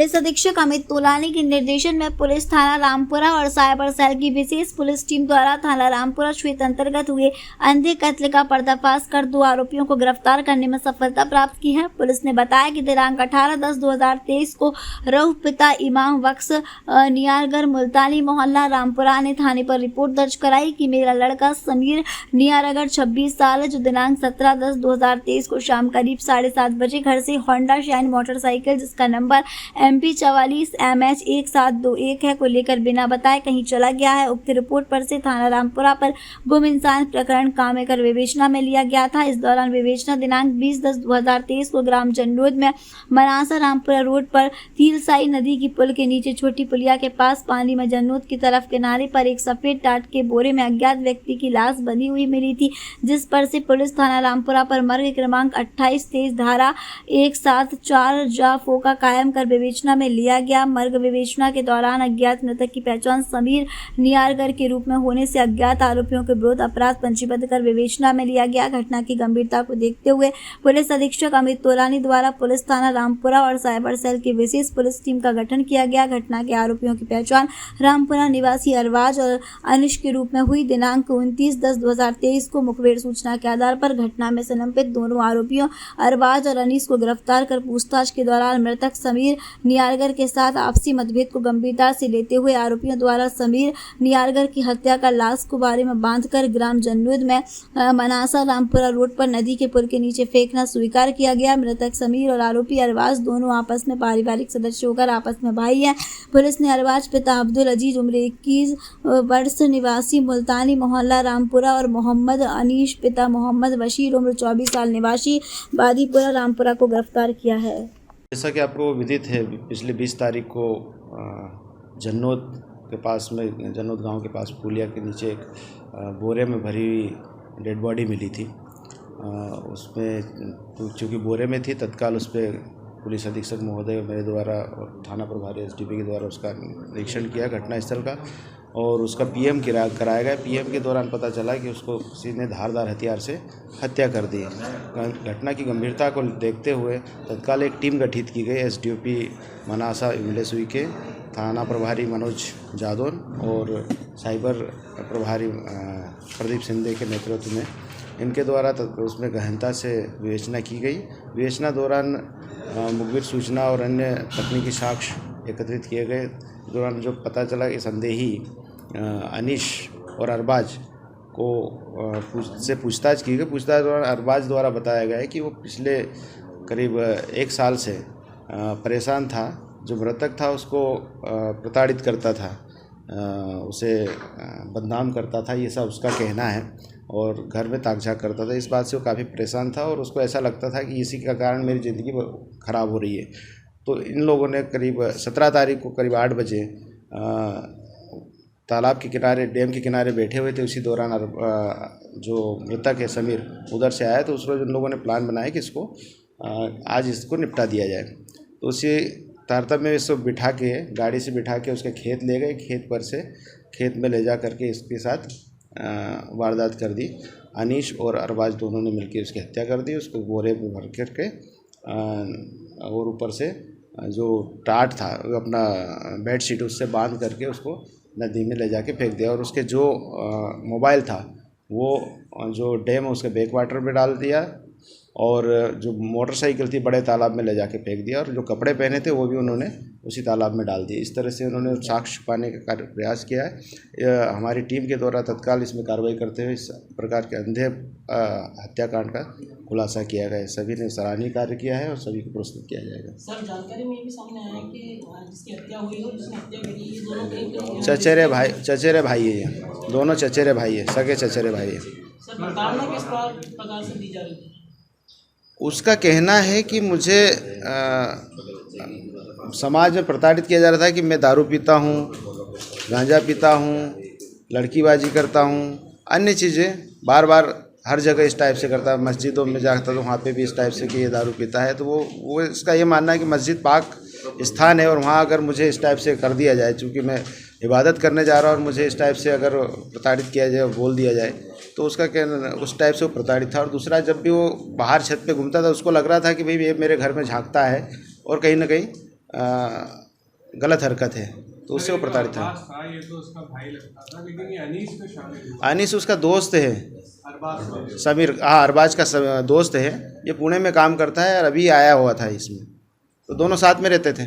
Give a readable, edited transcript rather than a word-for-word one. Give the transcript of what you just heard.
Police अधीक्षक अमित तोलानी के निर्देशन में पुलिस थाना रामपुरा और साइबर सेल की विशेष पुलिस टीम द्वारा थाना रामपुरा क्षेत्र अंतर्गत हुए अंधे कत्ल का पर्दाफाश कर 2 आरोपियों को गिरफ्तार करने में सफलता प्राप्त की है। पुलिस ने बताया कि दिनांक 18/10/2023 को रऊफ पिता इमाम बख्श नियारगर मुल्तानी मोहल्ला रामपुरा ने थाने पर रिपोर्ट दर्ज कराई कि मेरा लड़का समीर नियारगर 26 साल है, जो दिनांक 17/10/2023 को शाम करीब 7:30 बजे घर से होंडा शाइन मोटरसाइकिल जिसका नंबर MP 44 MH 1721 है को लेकर बिना बताए कहीं चला गया है। उक्त रिपोर्ट पर से थाना रामपुरा पर गुम इंसान प्रकरण काम कर विवेचना में लिया गया था। इस दौरान विवेचना दिनांक 20/10/2023 को ग्राम जन्नोद में मनासा रामपुरा रोड पर तीलसाई नदी की पुल के नीचे छोटी पुलिया के पास पानी में जन्नोद की तरफ किनारे पर एक सफेद टाट के बोरे में अज्ञात व्यक्ति की लाश बंधी हुई मिली थी, जिस पर से पुलिस थाना रामपुरा पर मर्ग क्रमांक 28-23 धारा 174 जा फोका कायम कर विवेचना में लिया गया। मर्ग विवेचना के दौरान अज्ञात मृतक की पहचान समीर नियारगर के रूप में होने से अज्ञात आरोपियों के विरुद्ध अपराध पंजीबद्ध कर विवेचना में लिया गया। घटना की गंभीरता को देखते हुए पुलिस अधीक्षक अमित तोलानी द्वारा पुलिस थाना रामपुरा और साइबर सेल की विशेष पुलिस टीम का गठन किया गया। घटना के आरोपियों की पहचान रामपुरा निवासी अरबाज और अनिश के रूप में हुई। दिनांक 29/10/2023 को मुखबिर सूचना के आधार पर घटना में संलिप्त दोनों आरोपियों अरबाज और अनिश को गिरफ्तार कर पूछताछ के दौरान मृतक समीर नियारगर के साथ आपसी मतभेद को गंभीरता से लेते हुए आरोपियों द्वारा समीर नियारगर की हत्या कर लाश को बारे में बांधकर ग्राम जन्नोद में मनासा रामपुरा रोड पर नदी के पुल के नीचे फेंकना स्वीकार किया गया। मृतक समीर और आरोपी अरबाज दोनों आपस में पारिवारिक सदस्य होकर आपस में भाई हैं। पुलिस ने अरबाज पिता अब्दुल अजीज उम्र 21 वर्ष निवासी मुल्तानी मोहल्ला रामपुरा और मोहम्मद अनीश पिता मोहम्मद बशीर उम्र 24 साल निवासी बादीपुरा रामपुरा को गिरफ्तार किया है। जैसा कि आपको विदित है, पिछले 20 तारीख को जन्नोद के पास में जन्नोद गांव के पास पुलिया के नीचे एक बोरे में भरी हुई डेड बॉडी मिली थी। उसमें चूँकि बोरे में थी, तत्काल उस पर पुलिस अधीक्षक महोदय मेरे द्वारा और थाना प्रभारी SDP के द्वारा उसका निरीक्षण किया घटनास्थल का और उसका PM कराया गया। PM के दौरान पता चला कि उसको किसी ने धारदार हथियार से हत्या कर दी। घटना की गंभीरता को देखते हुए तत्काल एक टीम गठित की गई। SDOP मनासा विमलेश उइके, थाना प्रभारी मनोज जादौन और साइबर प्रभारी प्रदीप सिंधे के नेतृत्व में इनके द्वारा उसमें गहनता से विवेचना की गई। विवेचना दौरान मुखबिर सूचना और अन्य तकनीकी साक्ष्य एकत्रित किए गए। दौरान जो पता चला कि संदेही अनीश और अरबाज को पूछताछ की गई। पूछताछ दौरान अरबाज द्वारा बताया गया है कि वो पिछले करीब 1 साल से परेशान था। जो मृतक था उसको प्रताड़ित करता था, उसे बदनाम करता था, ये सब उसका कहना है और घर में ताक-झाक करता था। इस बात से वो काफ़ी परेशान था और उसको ऐसा लगता था कि इसी का कारण मेरी ज़िंदगी ख़राब हो रही है। तो इन लोगों ने करीब 17 तारीख को करीब 8 बजे तालाब के किनारे, डैम के किनारे बैठे हुए थे। उसी दौरान जो मृतक है समीर उधर से आया, तो उस रोज़ उन लोगों ने प्लान बनाया कि इसको आज इसको निपटा दिया जाए। तो उसी तारतम्य में इसको बिठा के, गाड़ी से बिठा के उसके खेत ले गए। खेत पर से खेत में ले जा करके इसके साथ वारदात कर दी। अनीश और अरबाज दोनों ने मिलकर उसकी हत्या कर दी। उसको बोरे में भर करके और ऊपर से जो टाट था अपना बेडशीट उससे बांध करके उसको नदी में ले जाके फेंक दिया और उसके जो मोबाइल था वो जो डैम है उसके बैक वाटर में डाल दिया और जो मोटरसाइकिल थी बड़े तालाब में ले जाके फेंक दिया और जो कपड़े पहने थे वो भी उन्होंने उसी तालाब में डाल दिए। इस तरह से उन्होंने साक्ष्य छुपाने का प्रयास किया है। हमारी टीम के द्वारा तत्काल इसमें कार्रवाई करते हुए इस प्रकार के अंधे हत्याकांड का खुलासा किया गया है। सभी ने सराहनीय कार्य किया है और सभी को पुरस्कृत किया जाएगा। सर, जानकारी में ये भी सामने आया है कि जिसकी हत्या हुई है और जिसने हत्या करी है दोनों के चचेरे भाई है, ये दोनों चचेरे भाई है, सगे चचेरे भाई है। सर, प्रताड़ना किस प्रकार से दी जा रही है? उसका कहना है कि मुझे समाज में प्रताड़ित किया जा रहा था कि मैं दारू पीता हूँ, गांजा पीता हूँ, लड़कीबाजी करता हूँ, अन्य चीज़ें बार बार हर जगह इस टाइप से करता है। मस्जिदों में जाता तो वहाँ पे भी इस टाइप से कि ये दारू पीता है। तो वो इसका ये मानना है कि मस्जिद पाक स्थान है और वहाँ अगर मुझे इस टाइप से कर दिया जाए, चूँकि मैं इबादत करने जा रहा हूँ और मुझे इस टाइप से अगर प्रताड़ित किया जाए, बोल दिया जाए, तो उसका कहना उस टाइप से वो प्रताड़ित था। और दूसरा, जब भी वो बाहर छत पे घूमता था उसको लग रहा था कि भाई ये मेरे घर में झांकता है और कहीं ना कहीं गलत हरकत है, तो उससे वो प्रताड़ित था। ये तो उसका भाई लगता था, लेकिन ये अनीस में शामिल है। अनीस उसका दोस्त है, अरबाज समीर, हाँ अरबाज का दोस्त है। ये पुणे में काम करता है और अभी आया हुआ था इसमें, तो दोनों साथ में रहते थे।